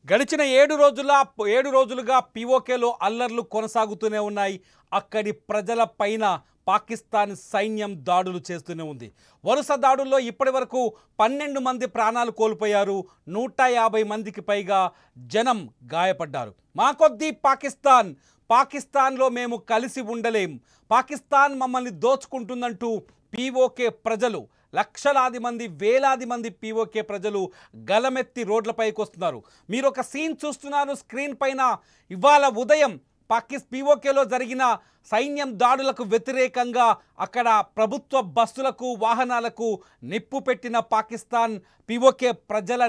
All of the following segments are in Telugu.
గడిచిన 7 రోజులుగా పీఓకేలో అల్లర్లు కొనసాగుతూనే ఉన్నాయి. అక్కడి ప్రజల పైన పాకిస్తాన్ సైన్యం దాడులు చేస్తూనే ఉంది. వరుస దాడుల్లో ఇప్పటివరకు 12 మంది ప్రాణాలు కోల్పోయారు. 150 మందికి పైగా జనం గాయపడ్డారు. మా కొద్దీ పాకిస్తాన్లో మేము కలిసి ఉండలేం, పాకిస్తాన్ మమ్మల్ని దోచుకుంటుందంటూ పీఓకే ప్రజలు లక్షలాది మంది వేలాది మంది పీఓకే ప్రజలు గలమెత్తి రోడ్లపైకి వస్తున్నారు. మీరు ఒక సీన్ చూస్తున్నారు స్క్రీన్ పైన. ఇవాళ ఉదయం పీఓకేలో జరిగిన సైన్యం దాడులకు వ్యతిరేకంగా అక్కడ ప్రభుత్వ బస్సులకు వాహనాలకు నిప్పు పెట్టిన పాకిస్తాన్ పీఓకే ప్రజల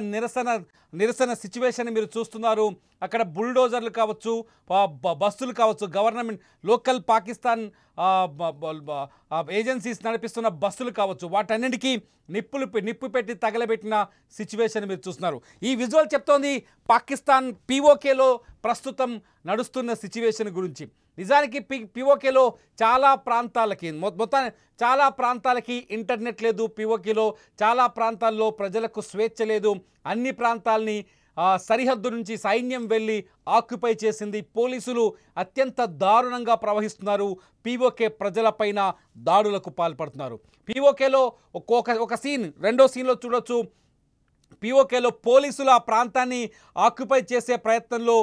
నిరసన సిచ్యువేషన్ మీరు చూస్తున్నారు. అక్కడ బుల్డోజర్లు కావచ్చు, బస్సులు కావచ్చు, గవర్నమెంట్ లోకల్ పాకిస్తాన్ ఏజెన్సీస్ నడిపిస్తున్న బస్సులు కావచ్చు, వాటన్నిటికీ నిప్పు పెట్టి తగలబెట్టిన సిచ్యువేషన్ మీరు చూస్తున్నారు. ఈ విజువల్ చెప్తోంది పాకిస్తాన్ పీఓకేలో ప్రస్తుతం నడుస్తున్న సిచ్యువేషన్ గురించి. నిజానికి పీఓకేలో చాలా ప్రాంతాలకి ఇంటర్నెట్ లేదు. పీఓకేలో చాలా ప్రాంతాల్లో ప్రజలకు స్వేచ్ఛ లేదు. అన్ని ప్రాంతాలని సరిహద్దు నుంచి సైన్యం వెళ్ళి ఆక్యుపై చేసింది. పోలీసులు అత్యంత దారుణంగా ప్రవహిస్తున్నారు. పీఓకే ప్రజలపైన దాడులకు పాల్పడుతున్నారు. పీఓకేలో ఒక సీన్, రెండో సీన్లో చూడొచ్చు. పీఓకేలో పోలీసులు ఆ ప్రాంతాన్ని ఆక్యుపై చేసే ప్రయత్నంలో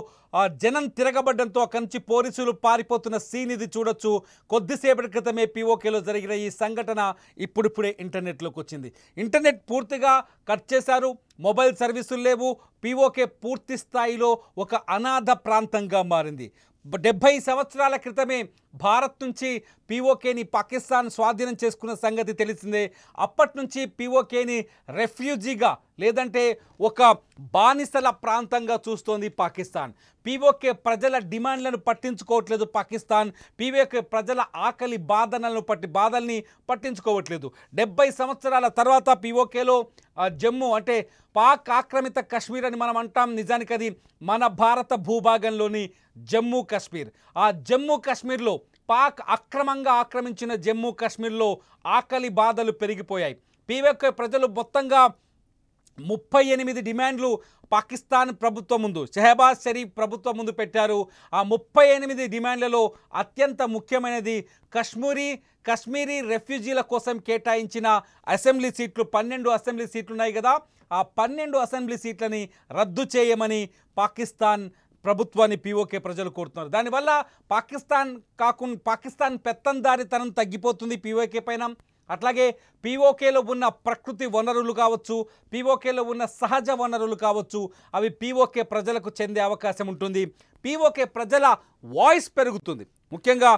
జనం తిరగబడ్డంతో అక్కడి నుంచి పోలీసులు పారిపోతున్న సీన్ ఇది చూడొచ్చు. కొద్దిసేపటి క్రితమే పీఓకేలో జరిగిన ఈ సంఘటన ఇప్పుడిప్పుడే ఇంటర్నెట్లోకి వచ్చింది. ఇంటర్నెట్ పూర్తిగా కట్ చేశారు, మొబైల్ సర్వీసులు లేవు. పీఓకే పూర్తి స్థాయిలో ఒక అనాథ ప్రాంతంగా మారింది. 70 సంవత్సరాల క్రితమే భారత్ నుంచి పీఓకేని పాకిస్తాన్ స్వాధీనం చేసుకున్న సంగతి తెలిసిందే. అప్పటి నుంచి పీఓకేని రెఫ్యూజీగా లేదంటే ఒక బానిసల ప్రాంతంగా చూస్తోంది పాకిస్తాన్. పీఓకే ప్రజల డిమాండ్లను పట్టించుకోవట్లేదు పాకిస్తాన్. పీఓకే ప్రజల ఆకలి బాధల్ని పట్టించుకోవట్లేదు. 70 సంవత్సరాల తర్వాత పీఓకేలో జమ్మూ అంటే పాక్ ఆక్రమిత కాశ్మీర్ అని మనం అంటాం. నిజానికి అది మన భారత భూభాగంలోని జమ్మూ కాశ్మీర్. ఆ జమ్మూ కాశ్మీర్లో పాక్ అక్రమంగా ఆక్రమించిన జమ్మూ కాశ్మీర్లో ఆకలి బాధలు పెరిగిపోయాయి. పీఓకే ప్రజలు మొత్తంగా 38 డిమాండ్లు పాకిస్తాన్ ప్రభుత్వం ముందు, షెహబాజ్ షరీఫ్ ప్రభుత్వం ముందు పెట్టారు. ఆ 38 డిమాండ్లలో అత్యంత ముఖ్యమైనది కశ్మీరీ రెఫ్యూజీల కోసం కేటాయించిన అసెంబ్లీ సీట్లు. 12 అసెంబ్లీ సీట్లు ఉన్నాయి కదా, ఆ 12 అసెంబ్లీ సీట్లని రద్దు చేయమని పాకిస్తాన్ ప్రభుత్వాన్ని పీఓకే ప్రజలు కోరుతున్నారు. దానివల్ల పాకిస్తాన్ పెత్తందారితనం తగ్గిపోతుంది పీఓకే పైన. అట్లాగే పీఓకేలో ఉన్న ప్రకృతి వనరులు కావచ్చు, పీఓకేలో ఉన్న సహజ వనరులు కావచ్చు, అవి పీఓకే ప్రజలకు చెందే అవకాశం ఉంటుంది. పీఓకే ప్రజల వాయిస్ పెరుగుతుంది. ముఖ్యంగా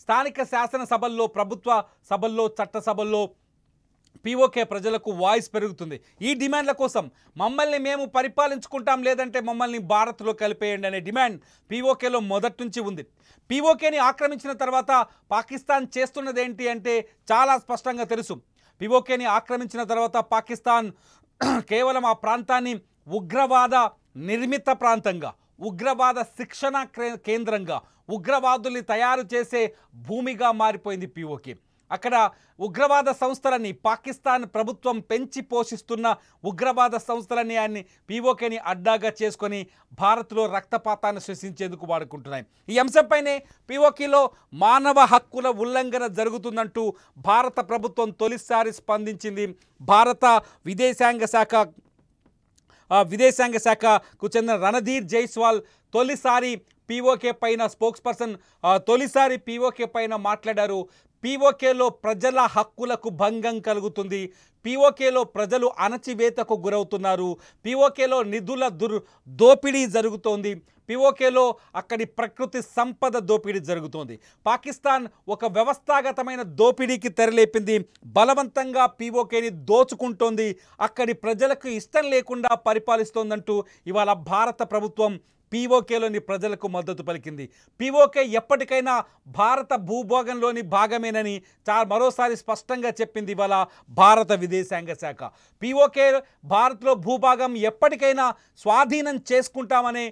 స్థానిక శాసనసభల్లో, ప్రభుత్వ సభల్లో, చట్టసభల్లో పీఓకే ప్రజలకు వాయిస్ పెరుగుతుంది. ఈ డిమాండ్ల కోసం మమ్మల్ని మేము పరిపాలించుకుంటాం, లేదంటే మమ్మల్ని భారత్లో కలిపేయండి అనే డిమాండ్ పీఓకేలో మొదటి నుంచి ఉంది. పీఓకేని ఆక్రమించిన తర్వాత పాకిస్తాన్ చేస్తున్నది ఏంటి అంటే చాలా స్పష్టంగా తెలుసు. పీఓకేని ఆక్రమించిన తర్వాత పాకిస్తాన్ కేవలం ఆ ప్రాంతాన్ని ఉగ్రవాద నిర్మిత ప్రాంతంగా, ఉగ్రవాద శిక్షణ కేంద్రంగా, ఉగ్రవాదుల్ని తయారు చేసే భూమిగా మారిపోయింది పీఓకే. అక్కడ ఉగ్రవాద సంస్థలని, పాకిస్తాన్ ప్రభుత్వం పెంచి పోషిస్తున్న ఉగ్రవాద సంస్థలని పీఓకేని అడ్డాగా చేసుకొని భారత్లో రక్తపాతాన్ని సృష్టించేందుకు వాడుకుంటున్నాయి. ఈ అంశంపైనే పీఓకేలో మానవ హక్కుల ఉల్లంఘన జరుగుతుందంటూ భారత ప్రభుత్వం తొలిసారి స్పందించింది. భారత విదేశాంగ శాఖకు చెందిన రణధీర్ జైస్వాల్ తొలిసారి పీఓకే పైన తొలిసారి పీఓకే పైన మాట్లాడారు. పీఓకేలో ప్రజల హక్కులకు భంగం కలుగుతుంది, పీఓకేలో ప్రజలు అణచివేతకు గురవుతున్నారు, పీఓకేలో నిధుల దోపిడీ జరుగుతోంది, పీఓకేలో అక్కడి ప్రకృతి సంపద దోపిడీ జరుగుతోంది. పాకిస్తాన్ ఒక వ్యవస్థాగతమైన దోపిడీకి తెరలేపింది. బలవంతంగా పీఓకేని దోచుకుంటోంది, అక్కడి ప్రజలకు ఇష్టం లేకుండా పరిపాలిస్తోందంటూ ఇవాళ భారత ప్రభుత్వం పీఓకేలోని ప్రజలకు మద్దతు పలికింది. పీఓకే ఎప్పటికైనా భారత భూభాగంలోని భాగమేనని మరోసారి స్పష్టంగా చెప్పింది ఇవాళ భారత విదేశాంగ శాఖ. పీఓకే భారత్లో భూభాగం ఎప్పటికైనా స్వాధీనం చేసుకుంటామనే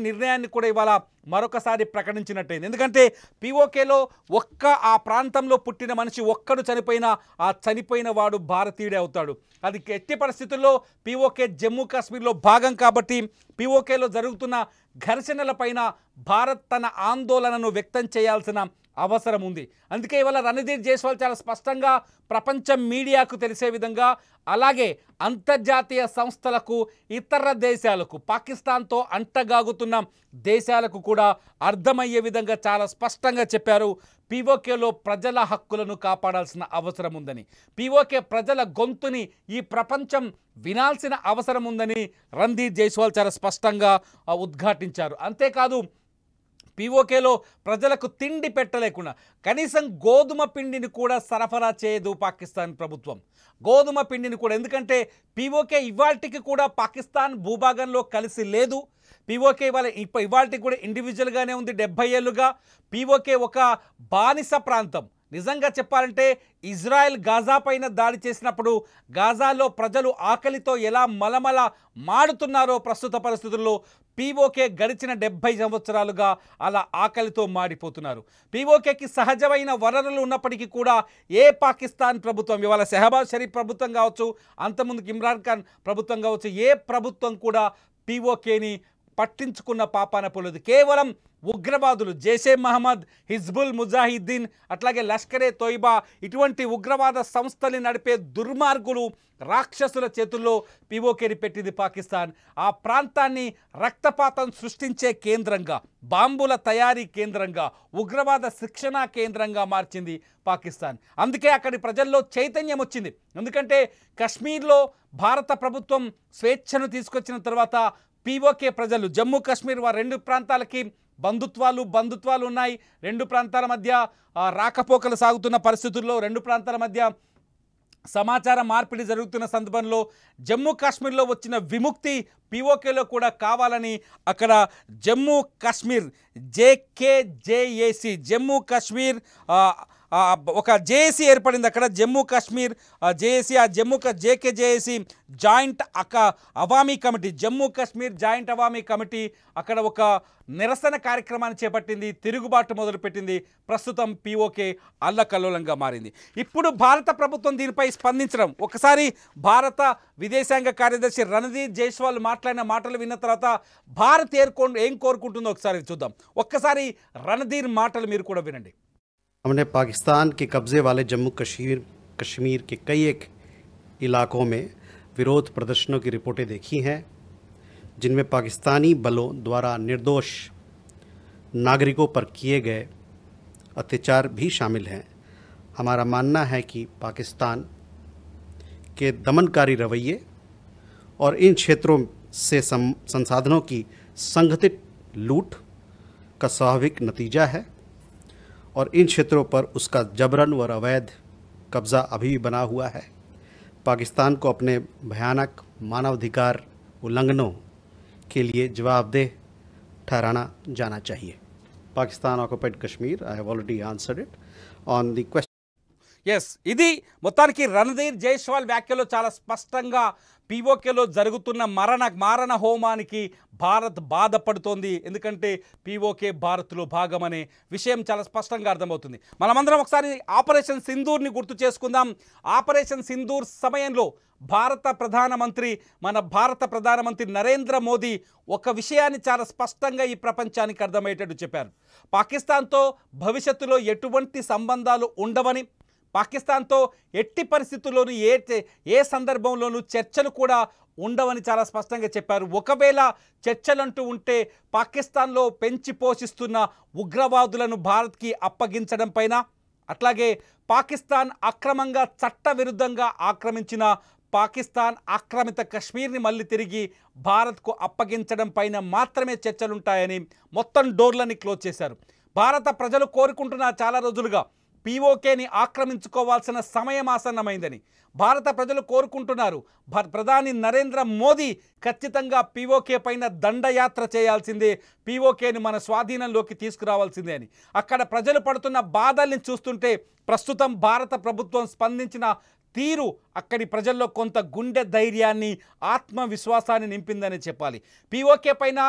నిర్ణయాన్ని కూడా ఇవాళ మరొకసారి ప్రకటించినట్టయింది. ఎందుకంటే పీఓకేలో ఆ ప్రాంతంలో పుట్టిన మనిషి ఒక్కడు చనిపోయినా ఆ చనిపోయిన వాడు భారతీయుడే అవుతాడు. అది ఎట్టి పరిస్థితుల్లో పీఓకే జమ్మూ కాశ్మీర్లో భాగం కాబట్టి పీఓకేలో జరుగుతున్న ఘర్షణలపైన భారత్ తన ఆందోళనను వ్యక్తం చేయాల్సిన అవసరం ఉంది. అందుకే ఇవాళ రణధీర్ జైస్వాల్ చాలా స్పష్టంగా ప్రపంచ మీడియాకు తెలిసే విధంగా, అలాగే అంతర్జాతీయ సంస్థలకు, ఇతర దేశాలకు, పాకిస్తాన్తో అంటగాగుతున్న దేశాలకు కూడా అర్థమయ్యే విధంగా చాలా స్పష్టంగా చెప్పారు. పీఓకేలో ప్రజల హక్కులను కాపాడాల్సిన అవసరం ఉందని, పీఓకే ప్రజల గొంతుని ఈ ప్రపంచం వినాల్సిన అవసరం ఉందని రణధీర్ జైస్వాల్ చాలా స్పష్టంగా ఉద్ఘాటించారు. అంతేకాదు పీఓకేలో ప్రజలకు తిండి పెట్టలేకుండా కనీసం గోధుమ పిండిని కూడా సరఫరా చేయదు పాకిస్తాన్ ప్రభుత్వం. గోధుమ పిండిని కూడా, ఎందుకంటే పీఓకే ఇవాల్టికి కూడా పాకిస్తాన్ భూభాగంలో కలిసి లేదు. పీఓకే ఇవాల్టికి కూడా ఇండివిజువల్గానే ఉంది. 70 ఏళ్ళుగా పీఓకే ఒక బానిస ప్రాంతం. నిజంగా చెప్పాలంటే ఇజ్రాయెల్ గాజా పైన దాడి చేసినప్పుడు గాజాలో ప్రజలు ఆకలితో ఎలా మలమల మాడుతున్నారో ప్రస్తుత పరిస్థితుల్లో పీఓకే గడిచిన 70 సంవత్సరాలుగా అలా ఆకలితో మాడిపోతున్నారు. పీఓకేకి సహజమైన వనరులు ఉన్నప్పటికీ కూడా ఏ పాకిస్తాన్ ప్రభుత్వం, ఇవాళ షెహబాజ్ షరీఫ్ ప్రభుత్వం కావచ్చు, అంతకుముందుకు ఇమ్రాన్ ఖాన్ ప్రభుత్వం కావచ్చు, ఏ ప్రభుత్వం కూడా పీఓకేని పట్టించుకున్న పాపాన పోలేదు. కేవలం ఉగ్రవాదులు జైషే మహమ్మద్, హిజ్బుల్ ముజాహిద్దీన్, అట్లాగే లష్కరే తోయిబా ఇటువంటి ఉగ్రవాద సంస్థలు నడిపే దుర్మార్గులు, రాక్షసుల చేతుల్లో పీఓకేని పెట్టింది పాకిస్తాన్. ఆ ప్రాంతాన్ని రక్తపాతం సృష్టించే కేంద్రంగా, బాంబుల తయారీ కేంద్రంగా, ఉగ్రవాద శిక్షణా కేంద్రంగా మార్చింది పాకిస్తాన్. అందుకే అక్కడి ప్రజల్లో చైతన్యం వచ్చింది. ఎందుకంటే కశ్మీర్లో భారత ప్రభుత్వం స్వేచ్ఛను తీసుకొచ్చిన తర్వాత పీఓకే ప్రజలు, జమ్మూ కాశ్మీర్ రెండు ప్రాంతాలకి బంధుత్వాలు ఉన్నాయి. రెండు ప్రాంతాల మధ్య రాకపోకలు సాగుతున్న పరిస్థితుల్లో, రెండు ప్రాంతాల మధ్య సమాచార మార్పిడి జరుగుతున్న సందర్భంలో జమ్మూ కాశ్మీర్లో వచ్చిన విముక్తి పీఓకేలో కూడా కావాలని అక్కడ జమ్మూ కాశ్మీర్ జేకేజేఏసీ, జమ్మూ కాశ్మీర్ ఒక జేఏసీ ఏర్పడింది. అక్కడ జమ్మూ కాశ్మీర్ జేఏసీ, ఆ JKJAC joint Awami committee, Jammu Kashmir joint Awami committee అక్కడ ఒక నిరసన కార్యక్రమాన్ని చేపట్టింది, తిరుగుబాటు మొదలుపెట్టింది. ప్రస్తుతం పీఓకే అల్లకల్లోలంగా మారింది. ఇప్పుడు భారత ప్రభుత్వం దీనిపై స్పందించడం, ఒకసారి భారత విదేశాంగ కార్యదర్శి రణధీర్ జైస్వాల్ మాట్లాడిన మాటలు విన్న తర్వాత భారత్ ఏం కోరుకుంటుందో ఒకసారి చూద్దాం. ఒక్కసారి రణధీర్ మాటలు మీరు కూడా వినండి. हमने पाकिस्तान के कब्ज़े वाले जम्मू कश्मीर के कई एक इलाकों में विरोध प्रदर्शनों की रिपोर्टें देखी हैं, जिनमें पाकिस्तानी बलों द्वारा निर्दोष नागरिकों पर किए गए अत्याचार भी शामिल हैं। हमारा मानना है कि पाकिस्तान के दमनकारी रवैये और इन क्षेत्रों से संसाधनों की संगठित लूट का स्वाभाविक नतीजा है और इन क्षेत्रों पर उसका जबरन व अवैध कब्ज़ा अभी भी बना हुआ है। पाकिस्तान को अपने भयानक मानवाधिकार उल्लंघनों के लिए जवाबदेह ठहराना जाना चाहिए। Pakistan occupied Kashmir, I have already answered it on the question. Yes, ఇది మొత్తానికి రణధీర్ జైస్వాల్ వ్యాఖ్యలో చాలా స్పష్టంగా పీఓకేలో జరుగుతున్న మారణ హోమానికి భారత్ బాధపడుతోంది. ఎందుకంటే పీఓకే భారత్లో భాగమనే విషయం చాలా స్పష్టంగా అర్థమవుతుంది. మనమందరం ఒకసారి ఆపరేషన్ సింధూర్ని గుర్తు చేసుకుందాం. ఆపరేషన్ సింధూర్ సమయంలో మన భారత ప్రధానమంత్రి నరేంద్ర మోదీ ఒక విషయాన్ని చాలా స్పష్టంగా ఈ ప్రపంచానికి అర్థమయ్యేటట్టు చెప్పారు. పాకిస్తాన్తో భవిష్యత్తులో ఎటువంటి సంబంధాలు ఉండవని, పాకిస్తాన్తో ఎట్టి పరిస్థితుల్లోనూ ఏ సందర్భంలోనూ చర్చలు కూడా ఉండవని చాలా స్పష్టంగా చెప్పారు. ఒకవేళ చర్చలంటూ ఉంటే పాకిస్తాన్లో పెంచి పోషిస్తున్న ఉగ్రవాదులను భారత్కి అప్పగించడం పైన, అట్లాగే పాకిస్తాన్ అక్రమంగా చట్టవిరుద్ధంగా ఆక్రమించిన పాకిస్తాన్ ఆక్రమిత కశ్మీర్ని మళ్ళీ తిరిగి భారత్కు అప్పగించడం పైన మాత్రమే చర్చలుంటాయని మొత్తం డోర్లని క్లోజ్ చేశారు. భారత ప్రజలు కోరుకుంటున్న చాలా రోజులుగా పీఓకేని ఆక్రమించుకోవాల్సిన సమయం ఆసన్నమైందని భారత ప్రజలు కోరుకుంటున్నారు. ప్రధాని నరేంద్ర మోదీ ఖచ్చితంగా పీఓకే పైన దండయాత్ర చేయాల్సిందే, పీఓకేని మన స్వాధీనంలోకి తీసుకురావాల్సిందే అని. అక్కడ ప్రజలు పడుతున్న బాధల్ని చూస్తుంటే ప్రస్తుతం భారత ప్రభుత్వం స్పందించిన తీరు అక్కడి ప్రజల్లో కొంత గుండె ధైర్యాన్ని, ఆత్మవిశ్వాసాన్ని నింపిందని చెప్పాలి. పీఓకే పైన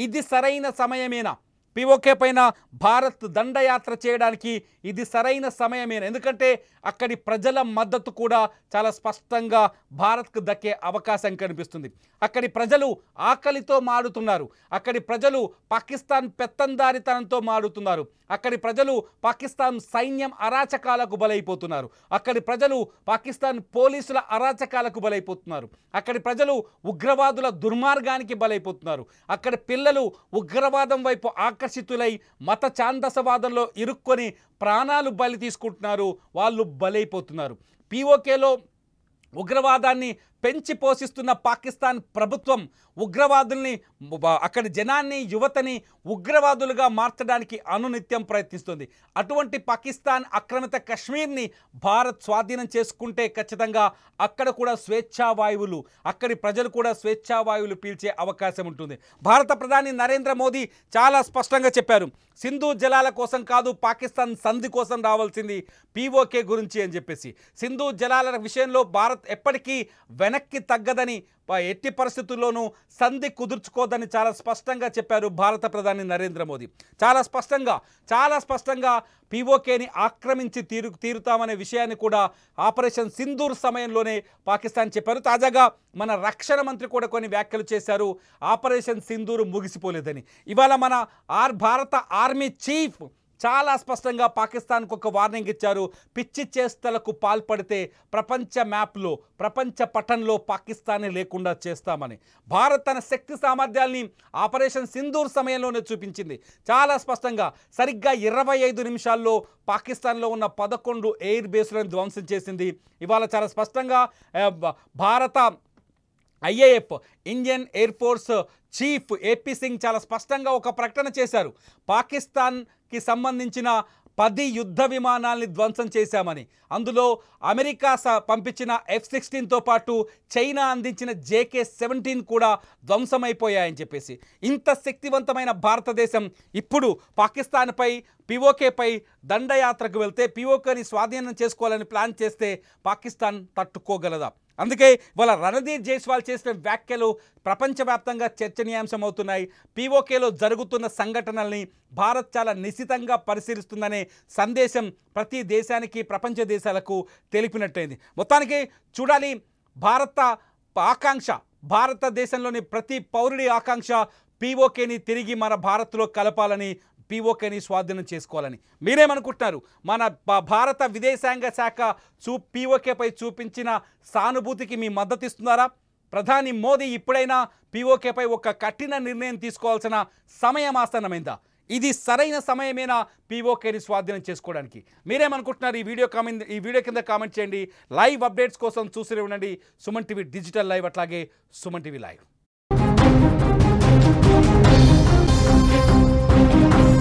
ఇది సరైన సమయమేనా? పీఓకే పైన భారత్ దండయాత్ర చేయడానికి ఇది సరైన సమయమే. ఎందుకంటే అక్కడి ప్రజల మద్దతు కూడా చాలా స్పష్టంగా భారత్కు దక్కే అవకాశం కనిపిస్తుంది. అక్కడి ప్రజలు ఆకలితో మాడుతున్నారు. అక్కడి ప్రజలు పాకిస్తాన్ పెత్తందారితనంతో మాడుతున్నారు. అక్కడి ప్రజలు పాకిస్తాన్ సైన్యం అరాచకాలకు బలైపోతున్నారు. అక్కడి ప్రజలు పాకిస్తాన్ పోలీసుల అరాచకాలకు బలైపోతున్నారు. అక్కడి ప్రజలు ఉగ్రవాదుల దుర్మార్గానికి బలైపోతున్నారు. అక్కడి పిల్లలు ఉగ్రవాదం వైపు ఆకర్షితులై మత ఛాందసవాదంలో ఇరుక్కొని ప్రాణాలు బలి తీసుకుంటున్నారు. వాళ్ళు బలైపోతున్నారు. పీఓకేలో ఉగ్రవాదాన్ని పెంచి పోషిస్తున్న పాకిస్తాన్ ప్రభుత్వం ఉగ్రవాదుల్ని అక్కడి జనాన్ని యువతని ఉగ్రవాదులుగా మార్చడానికి అనునిత్యం ప్రయత్నిస్తుంది. అటువంటి పాకిస్తాన్ ఆక్రమిత కశ్మీర్ని భారత్ స్వాధీనం చేసుకుంటే ఖచ్చితంగా అక్కడ కూడా స్వేచ్ఛావాయువులు అక్కడి ప్రజలు కూడా స్వేచ్ఛావాయువులు పీల్చే అవకాశం ఉంటుంది. భారత ప్రధాని నరేంద్ర మోదీ చాలా స్పష్టంగా చెప్పారు, సింధు జలాల కోసం కాదు పాకిస్తాన్ సంధి కోసం రావాల్సింది పీఓకే గురించి అని చెప్పేసి. సింధు జలాల విషయంలో భారత్ ఎప్పటికీ వెనక్కి తగ్గదని, ఎట్టి పరిస్థితుల్లోనూ సంధి కుదుర్చుకోదని చాలా స్పష్టంగా చెప్పారు భారత ప్రధాని నరేంద్ర మోదీ. చాలా స్పష్టంగా పీఓకేని ఆక్రమించి తీరుతామనే విషయాన్ని కూడా ఆపరేషన్ సింధూర్ సమయంలోనే పాకిస్తాన్ చెప్పారు. తాజాగా మన రక్షణ మంత్రి కూడా కొన్ని వ్యాఖ్యలు చేశారు, ఆపరేషన్ సింధూర్ ముగిసిపోలేదని. ఇవాళ మన భారత ఆర్మీ చీఫ్ చాలా స్పష్టంగా పాకిస్తాన్కు ఒక వార్నింగ్ ఇచ్చారు. పిచ్చి చేష్టలకు పాల్పడితే ప్రపంచ మ్యాప్లో ప్రపంచ పటంలో పాకిస్తాన్ని లేకుండా చేస్తామని. భారత్ తన శక్తి సామర్థ్యాల్ని ఆపరేషన్ సింధూర్ సమయంలోనే చూపించింది. చాలా స్పష్టంగా సరిగ్గా 25 నిమిషాల్లో పాకిస్తాన్లో ఉన్న 11 ఎయిర్ బేస్లను ధ్వంసం చేసింది. ఇవాళ చాలా స్పష్టంగా భారత IAF Indian air force chief AP Singh చాలా స్పష్టంగా ఒక ప్రకటన చేశారు. పాకిస్తాన్కి సంబంధించిన 10 యుద్ధ విమానాల్ని ధ్వంసం చేశామని, అందులో అమెరికా పంపించిన F-16తో పాటు చైనా అందించిన JK-17 కూడా ధ్వంసమైపోయాయని చెప్పేసి. ఇంత శక్తివంతమైన భారతదేశం ఇప్పుడు పాకిస్తాన్పై పీఓకేపై దండయాత్రకు వెళ్తే, పీఓకేని స్వాధీనం చేసుకోవాలని ప్లాన్ చేస్తే పాకిస్తాన్ తట్టుకోగలదా? అందుకే ఇవాళ రణధీర్ జైస్వాల్ చేసిన వ్యాఖ్యలు ప్రపంచవ్యాప్తంగా చర్చనీయాంశం అవుతున్నాయి. పీఓకేలో జరుగుతున్న సంఘటనల్ని భారత్ చాలా నిశితంగా పరిశీలిస్తుందనే సందేశం ప్రతి దేశానికి, ప్రపంచ దేశాలకు తెలిపినట్టయింది. మొత్తానికి చూడాలి, భారతదేశంలోని ప్రతి పౌరుడి ఆకాంక్ష పీఓకేని తిరిగి మన భారత్లో కలపాలని, పీఓకేని స్వాధీనం చేసుకోవాలని. మీరేమనుకుంటున్నారు? మన భారత విదేశాంగ శాఖ పీఓకేపై చూపించిన సానుభూతికి మీ మద్దతు ఇస్తున్నారా? ప్రధాని మోదీ ఇప్పుడైనా పీఓకేపై ఒక కఠిన నిర్ణయం తీసుకోవాల్సిన సమయం ఆసన్నమైందా? ఇది సరైన సమయమేనా పీఓకేని స్వాధీనం చేసుకోవడానికి? మీరేమనుకుంటున్నారు? ఈ వీడియో కింద కామెంట్ చేయండి. లైవ్ అప్డేట్స్ కోసం చూస్తూనే ఉండండి సుమన్ టీవీ డిజిటల్ లైవ్, అట్లాగే సుమన్ టీవీ లైవ్.